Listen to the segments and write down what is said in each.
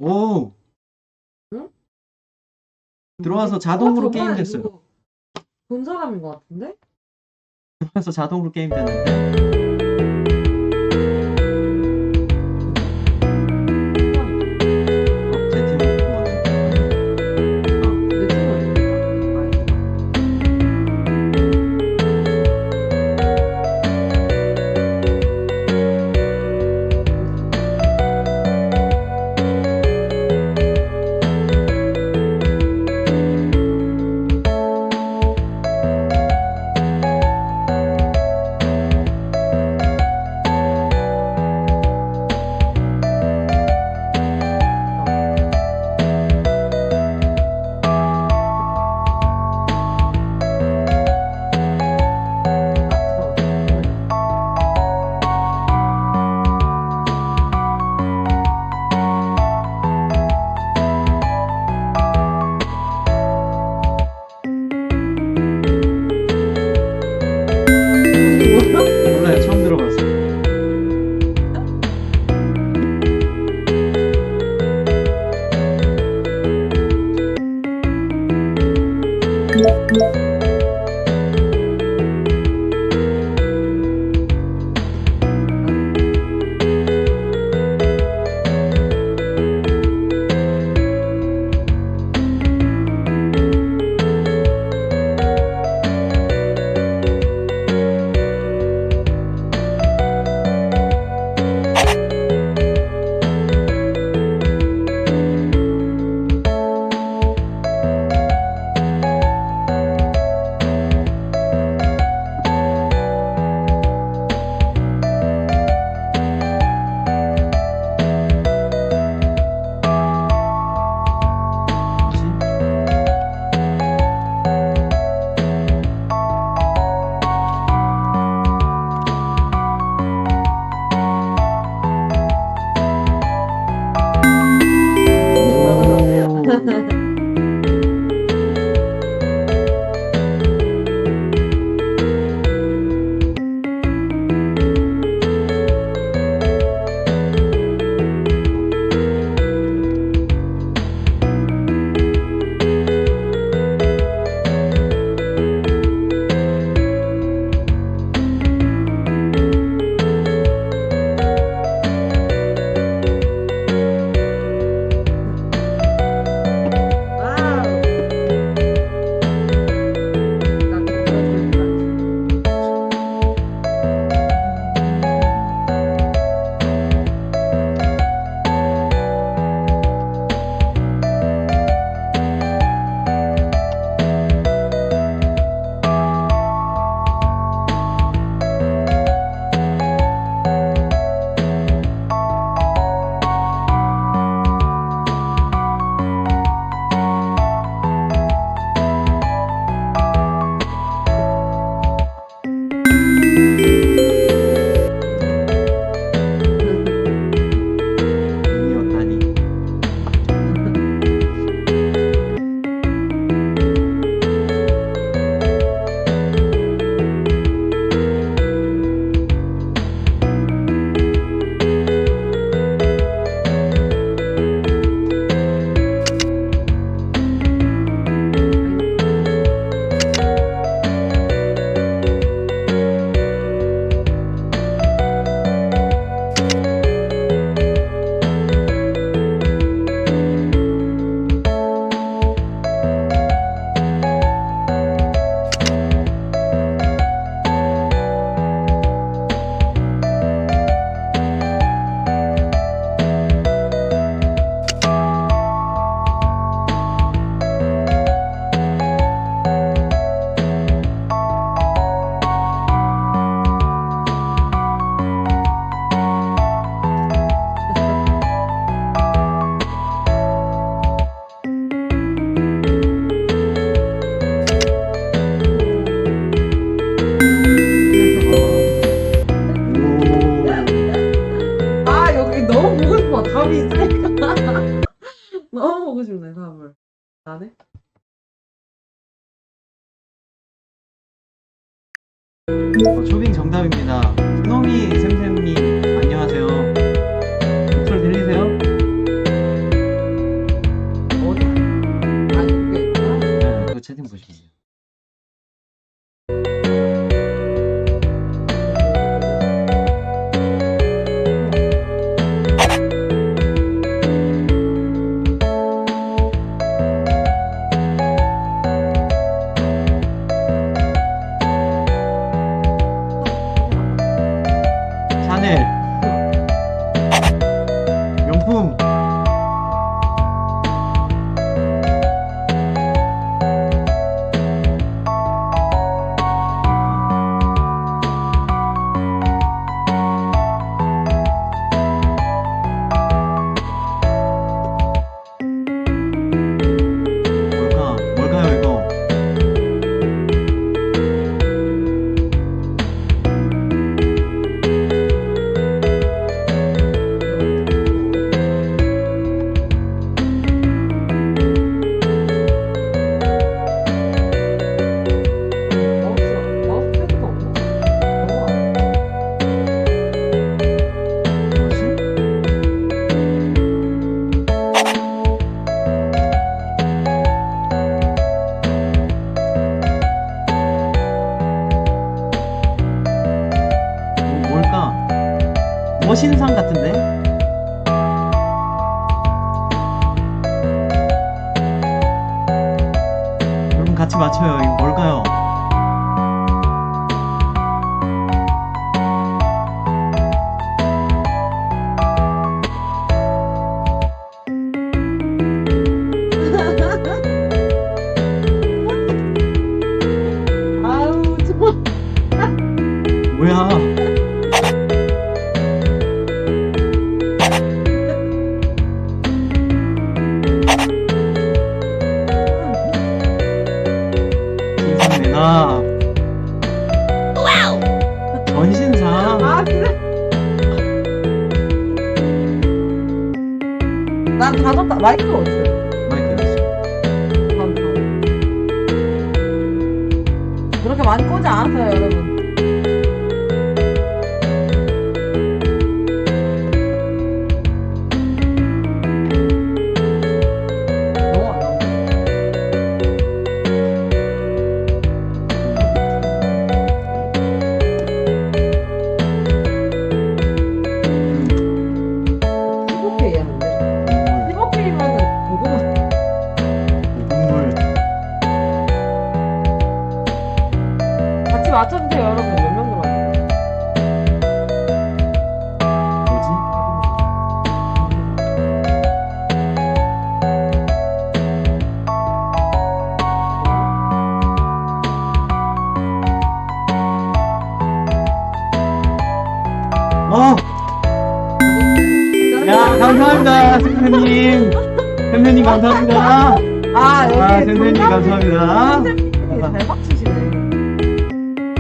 오! 응? 들어와서 자동으로 게임 됐어요. 이거 본 사람인 것 같은데? 들어와서 자동으로 게임 됐는데? 제 팀원은 내 팀은 아니다. 몰라요. 처음 들어봤어요. 답이 있으니까 너무 보고 싶네 답을. 나네? 초빙 정답입니다. 스노미 샘샘님 안녕하세요. 목소리 들리세요? 같은데? 여러분 같이 맞춰요. 이거 뭘까요? 아우, 정말. 뭐야? 신상내나 전신상. 아, 그래? 난 다 줬다. 마이크가 어딨어요? 마이크 있어. 그렇게 많이 꽂지 않았어요, 여러분. 너무 안 나오네. 피부페이 하는데. 피부페이면은 고구마. 국물. 같이 맞춰주세요, 여러분. 몇 명 들어왔어요? 뭐지? 어! 야, 감사합니다, 샘새님. 샘새님 감사합니다. 아, 여기 샘새님 감사합니다. 샘새님이 잘 맞추시네.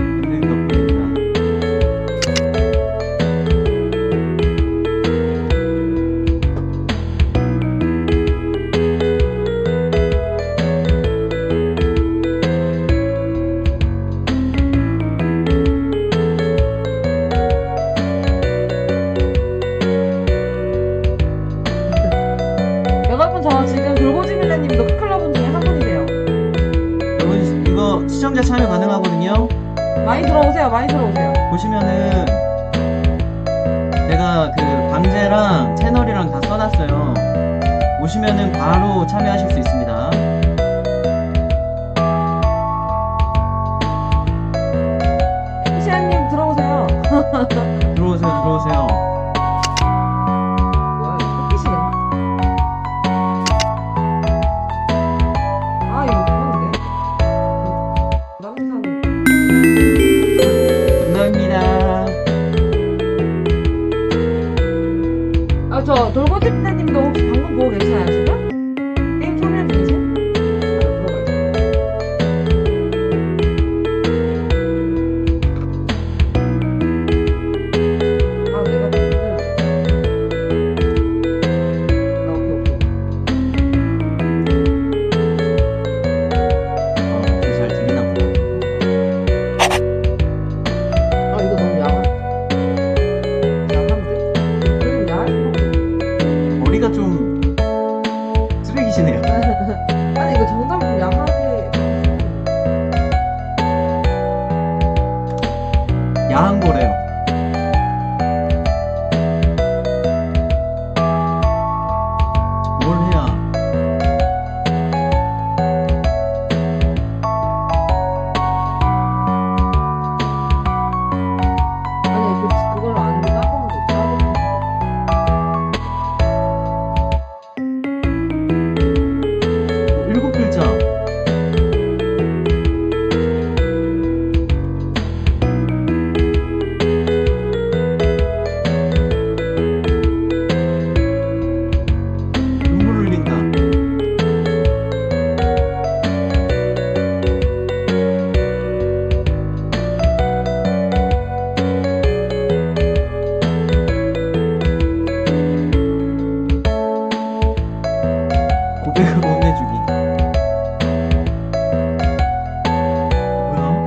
샘새님 덕분입니다. 여러분, 저 지금 돌고지밀레님도 클럽분 중에 한 분이세요. 여러분, 이거 시청자 참여 가능하거든요. 많이 들어오세요, 많이 들어오세요. 보시면은 내가 그 방제랑 채널이랑 다 써놨어요. 오시면은 바로 참여하실 수 있습니다. 시아님 들어오세요. 들어오세요, 들어오세요. 뭐야, 이거 토끼시네. 아, 이거 그건데. 부담산. 감사합니다. 아, 저 돌고집사님도 혹시 방송 보고 계시나요, 지금? 게임 참여 중이세요? 아, 들어가요. 아, 내가 지금. 아, 오케이, 오케이. 잘 들리나 보다. 아, 이거 너무 야한데? 그림 야할 머리가 좀 쓰레기시네요. 아니, 이거 정답이 좀 야하게. 야한 거래요. 뭘 해야? 아니, 그걸로 안 따보면 돼. 따보면 일곱 글자. 눈물 흘린다. 고백을 못 내주기. 뭐야?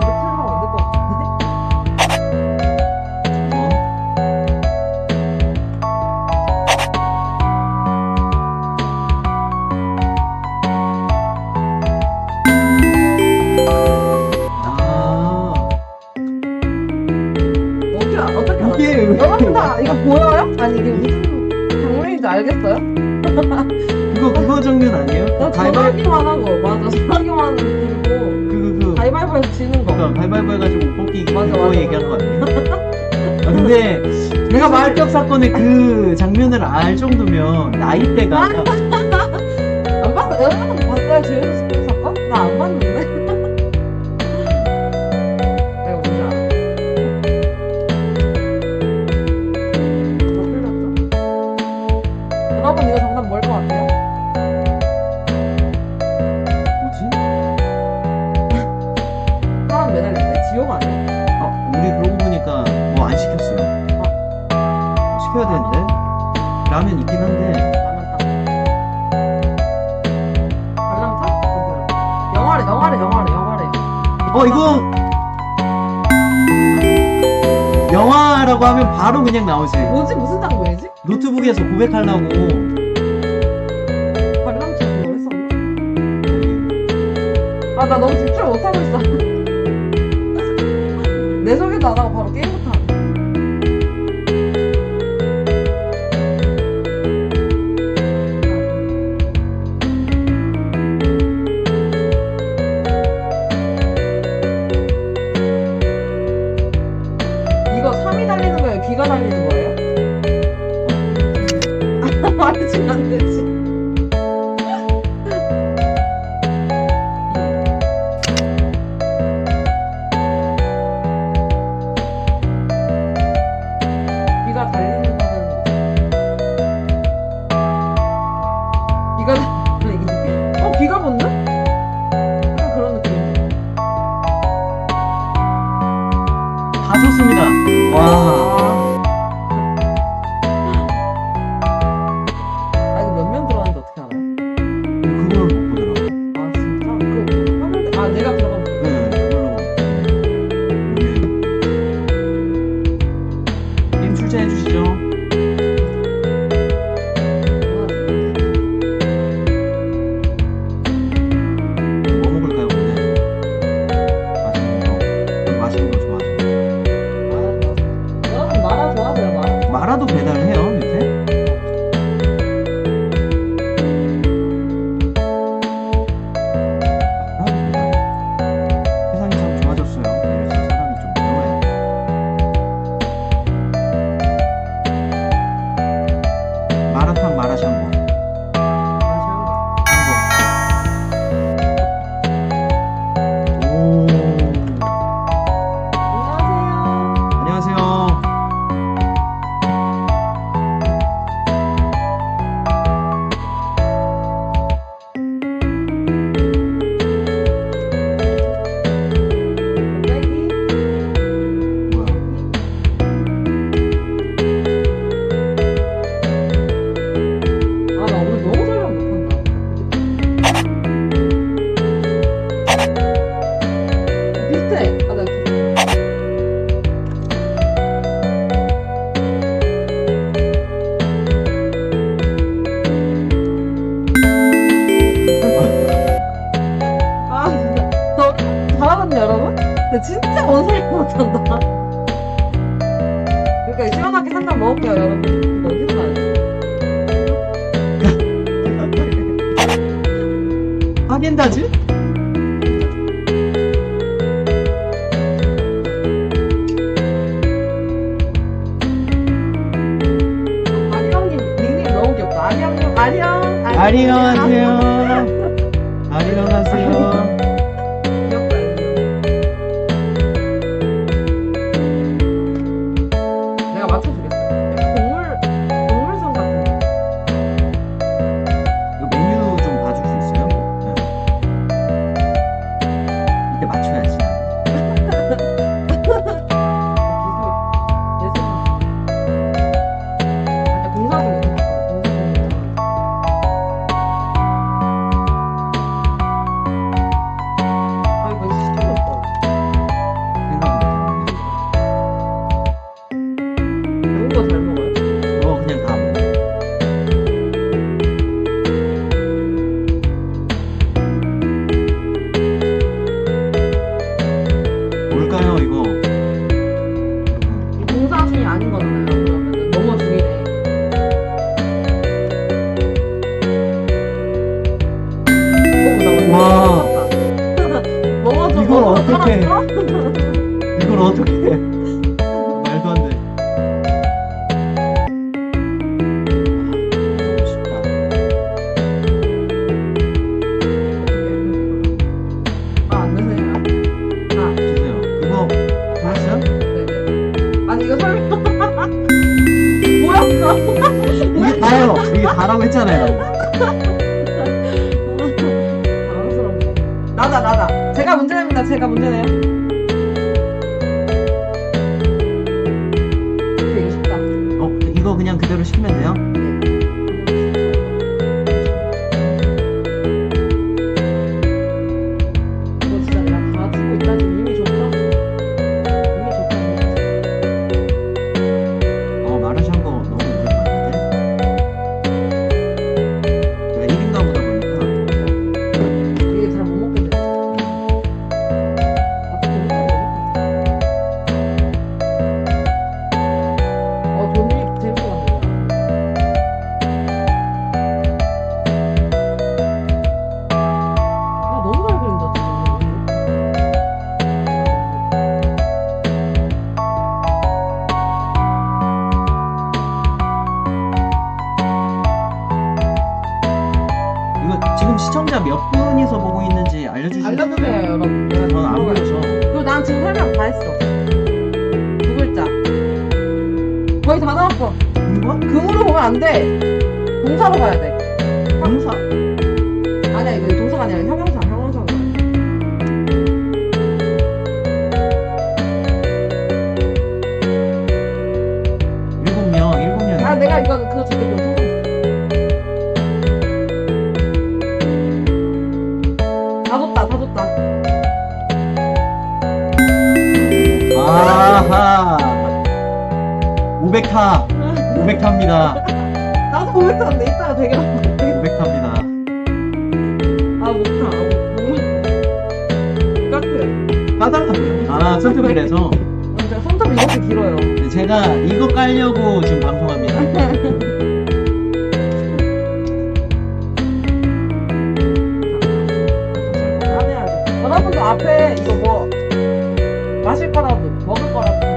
이렇게 하면 안 될 것 같은데? 아니 이게 무슨 장면인지 알겠어요? 그거 장면 아니에요? 나 전화기만 하고 맞아 전화기만 들고 가위바위보에서 지는 거. 그러니까 가위바위보 해가지고 옷 벗기 맞아, 그거 맞아, 얘기하는 거 아니에요? 아, 근데 내가 마을격 사건의 그 장면을 알 정도면 나이대가 안 봤어? 여러분 봤어요? 제일 스포츠 사건? 나 안 봤는데. 내가 뭔지 알아. 뭐 흘렸죠? 여러분 이거 정답 뭘 것 같아요? 뭐지? 사람 매달릴 때 지옥 아니야? 우리 그러고 보니까 뭐 안 시켰어요. 시켜야 되는데 라면 있긴 한데 발랑탕? 영화래. 이거 영화라고 하면 바로 그냥 나오지. 뭐지? 무슨 장면이지? 노트북에서 고백하려고 발랑탕 그거 했었나? 아, 나 너무 집중 못하고 있어. 내 소개도 안 하고 바로 게임부터 하네. 이거 3이 달리는 거예요? 비가 달리는 거예요? 말이 안 되지. 비가 달리는 거는 비가 달리기. 비가 붙나? 약간 그런 느낌인데. 다 좋습니다. 와. 이거 몇 명 들어갔는데 어떻게 알아요? 그걸 못 보더라고. 아 진짜? 화면에 내가 들어가면 돼. 네, 그걸로 게임 출제해 주시죠. 뭐 먹을까요 오늘? 맛있는 거 좋아하죠. 여러분 마라 좋아하세요? 마라? 마라도 배달해요 요새? 세상이 참 좋아졌어요. 이래서 사람이 좀 늘어요. 마라탕 마라샹궈 오 안녕하세요. 안녕하세요. 빼기. 뭐야? 나 오늘 너무 촬영 못한다. 비슷해. 나 진짜. 잘하거든요, 여러분? 근데 진짜 원소리 못한다. 그러니까 시원하게 한 잔 먹을게요, 여러분. 이거 어디서 나요? 하겐다즈? 아리형님 닉네임 너무 귀엽다. 아리형님, 아리형. 안녕하세요. 안녕하세요. 귀엽다, 내가 맞춰주겠어. 동물성 같은. 이거 메뉴 좀 봐줄 수 있어요? 네. 이걸 어떻게 해? 말도 안 돼. 너무 쉽다. 안 되세요. 주세요. 이거 보였어요? 네네. 아니, 이거 설명. 뭐였어? 이게 다요. 이게 다라고 했잖아요. 당황스럽네. 나다. 제가 문제 냅니다. 제가 문제 내요. 되게 쉽다. 이거 그냥 그대로 시키면 돼요? 이거 진짜 내가 다 듣고 있다. 지금 이미 좋다. 이미 좋다. 마르샹 거 너무 오랜만인데? 내가 1인가 보다 보니까. 이게 잘 못 먹게 돼. 돈이 재밌게 만들어. 나 너무 잘 그린다, 진짜. 이거 지금 시청자 몇 분이서 보고 있는지 알려주시면 알려주세요, 여러분. 내가 저는 안 보여서. 그리고 난 지금 설명 다 했어. 두 글자. 거의 다 나왔어. 이거? 금으로 보면 안 돼. 동사로 가야 돼. 방사? 아니야, 이거 동사가 아니라 형용사로 가야 돼. 일곱 명. 내가 이거 그거 줄게. 그거 소금 줄게. 다 줬다. 아하. 500타. 500타입니다. 나도 보였었는데 이따가 되게 500타입니다. 못하. 까트. 까달라. 선택을 해서. 제가 손톱이 이렇게 길어요. 제가 이거 깔려고 지금 방송합니다. 까내야지. 여러분도 앞에 이거 뭐 마실 거라도 먹을 거라도 주세요.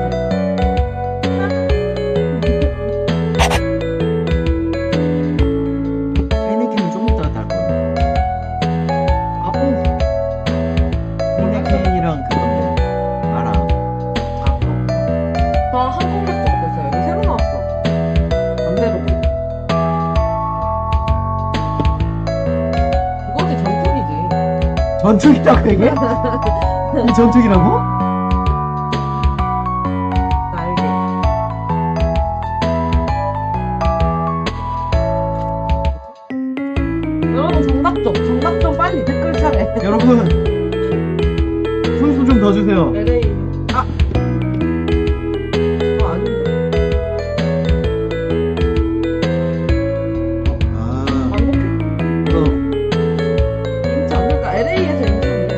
헤네켄은 좀 이따가 딸 거예요. 헤네켄이랑 그건데 알아. 저 한국 맥주 먹고 있어요. 이거 새로 나왔어. 반대로. 이거지 전투기지. 전투기라고 이게? 이 전투기라고? 날개. 여러분 정답 좀 빨리 댓글 차례. 여러분 손수 좀 더 주세요. LA. 아닌데. 반복해. 그럼 인천. 그러니까 LA에서 인천인데.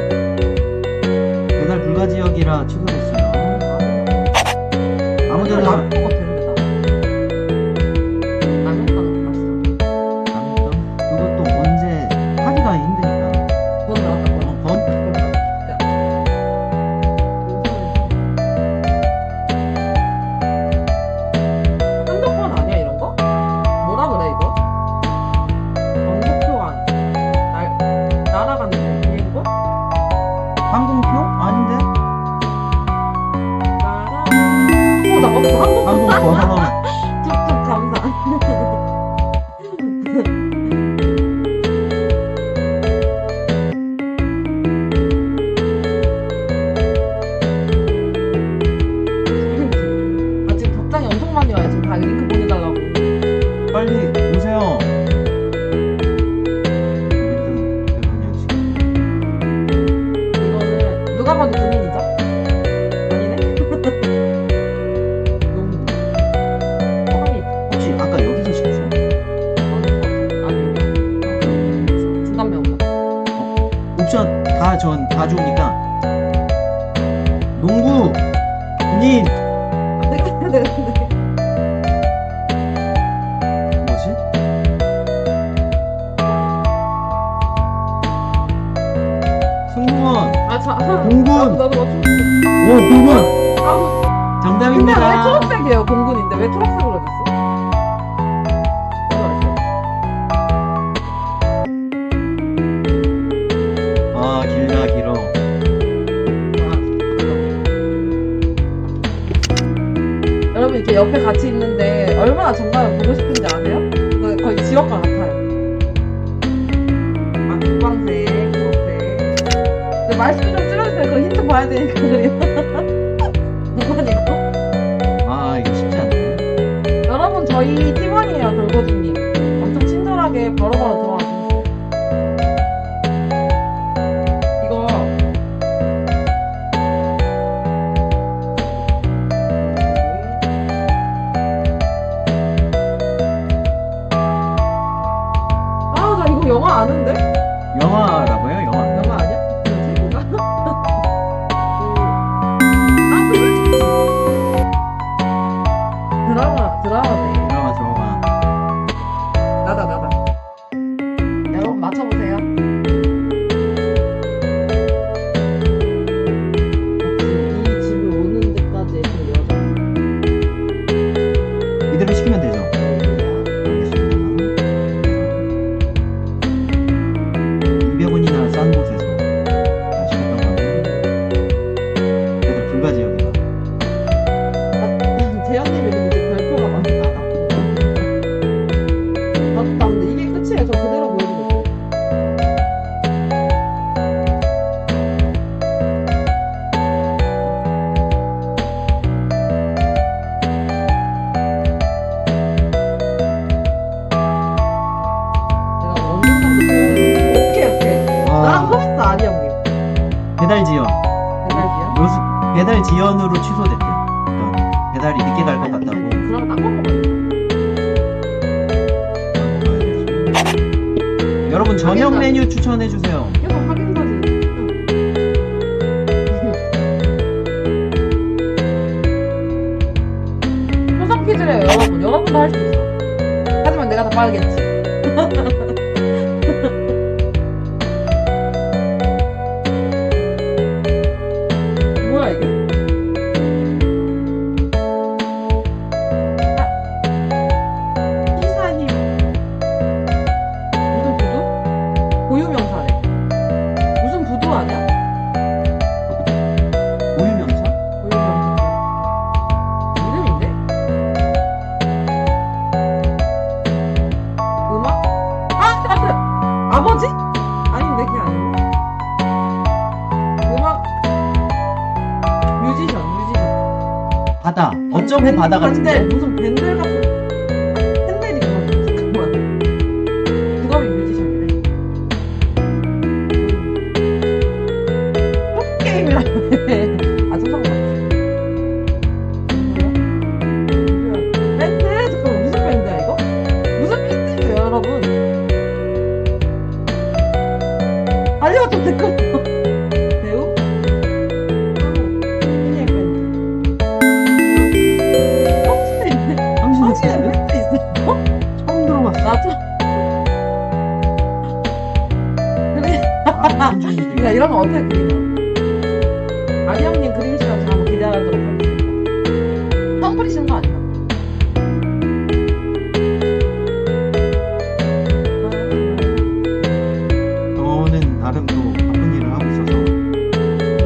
배달 불가 지역이라 취소됐어요. 아무데나 나쁜 거 같은데 나. 남겼다는 거 봤어. 그것도 언제 하기가 힘드니까. 그건 나왔다. 번? 한정판 아니야 이런 거? 뭐라 그래 이거? 광고표안 날아가는 비행거? 항공표? 아닌데? 나 먹었어 항공권. 툭툭 감사. 지금 답장이 엄청 많이 와요. 지금 다 링크 보내달라고. 빨리 오세요. 이거는 누가 봐도 군인이죠? 아니네? 너무 뻔히 혹시 아까 여기서 시켰어요? 아니 중간 매운맛. 옵션 다 좋으니까 농구 님 내가 해야 되는데. 뭐지? 승무원 아, 공군! 나도 맞추고 싶어. 오 공군 정답입니다. 근데 왜 초록색이에요? 공군인데 왜 초록색으로 됐어? 아, 길다, 길어. 여러분 이렇게 옆에 같이 있는데 얼마나 정답을 보고 싶은지 아세요? 이거 거의 지역과 같아요. 아, 국방색, 초록색. 근데 말씀 좀 줄여주세요. 그 힌트 봐야 되니까 그래요. 뭐건 이거? 아, 이거 쉽지 않네. 여러분 저희 팀원이에요, 돌고지님. 엄청 친절하게 바로바로 들어와 주세요. 이거 아, 나 이거 영화 아는데? 영화라고요? 영화. 영화 아니야? 아, 그래? 드라마네. 드라마, 드라마. 나다. 여러분 맞춰보세요. 이 집에 오는 데까지 그 여자. 이대로 시키면 되죠. 알겠습니다. 200원이나 싼 곳에서 시켰던 거는 그래도 불가지역이다. 재현님이 근데 별표가 많이 나다. 맞다. 근데 이게 끝이에요. 저 그대로 보여드릴게요. 내가 어느 정도 오케이. 나랑 커비스 아니 형님. 배달 지연. 대단지야? 배달 지연으로 취소됐대요. 배달이 늦게 갈 것 같다고. 그럼 딴거 먹어요. 여러분 저녁 알겠다. 메뉴 추천해 주세요. 계속 확인 사진. 표정 퀴즈래요, 여러분. 여러분도 할 수 있어. 하지만 내가 더 빠르겠지. 뭐야 이게? 이사님 무슨 부두? 고유명사래. 무슨 부두 아니야? 고유명사? 고유명사. 이름인데? 음악? 아! 아버지? 아닌데 그게 아닌데. 음악 뮤지션. 바다. 어쩌고 바다 같은데. 무슨 밴들 같은 밴들이구나. 잠깐만. 누가 뮤지션이래? 게임이라네. 아, 잠깐만. 밴드? 잠깐만, 무슨 밴드야, 이거? 무슨 밴드예요, 여러분? 알려줘, 댓글. 배우? 신예 밴드. 펑치도 있네. 펑치는 밴드 있어? 처음 들어봤어. 나도. 그래. 야, 이런 거 어떻게 그리냐? 아니 형님 그림 시간 한번 기대하도록 하겠습니다. 처음 그리시는 거 아니야? 저는 나름 또 바쁜 일을 하고 있어서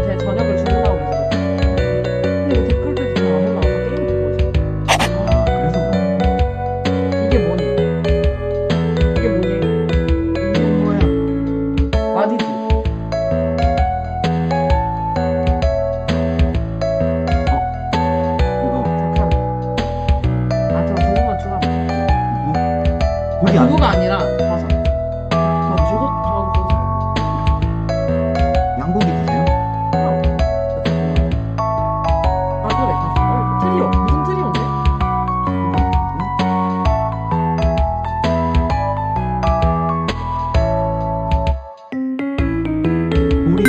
제 저녁을 주문하고 있어요. 근데 이거 댓글들 좀 안 올라와서 게임 보고 있어. 아 그래서 이게 뭐니? 이게 뭐니? 이게 뭐야? 와디즈. 이거 잠깐. 아, 저 누구만 추가. 고기 안 누구가 아니라 버섯. 저건 버섯. 양고기 드세요? 아, 그래. 트리오. 무슨 트리오인데? 우리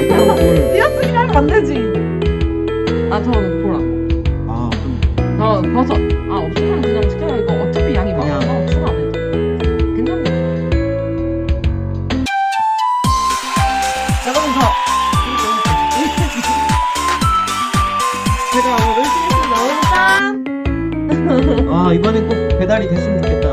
씨가 볼. 띄어쓰기 하면 안 되지. 아, 저는 보라. 아 그럼 저 버섯. 아, 없으면 그냥 시켜요. 이거 어차피 양이 그냥. 많아서 추가 안 해도. 괜찮네. 여러분, 제가 오늘 아, 이번엔 꼭 배달이 됐으면 좋겠다.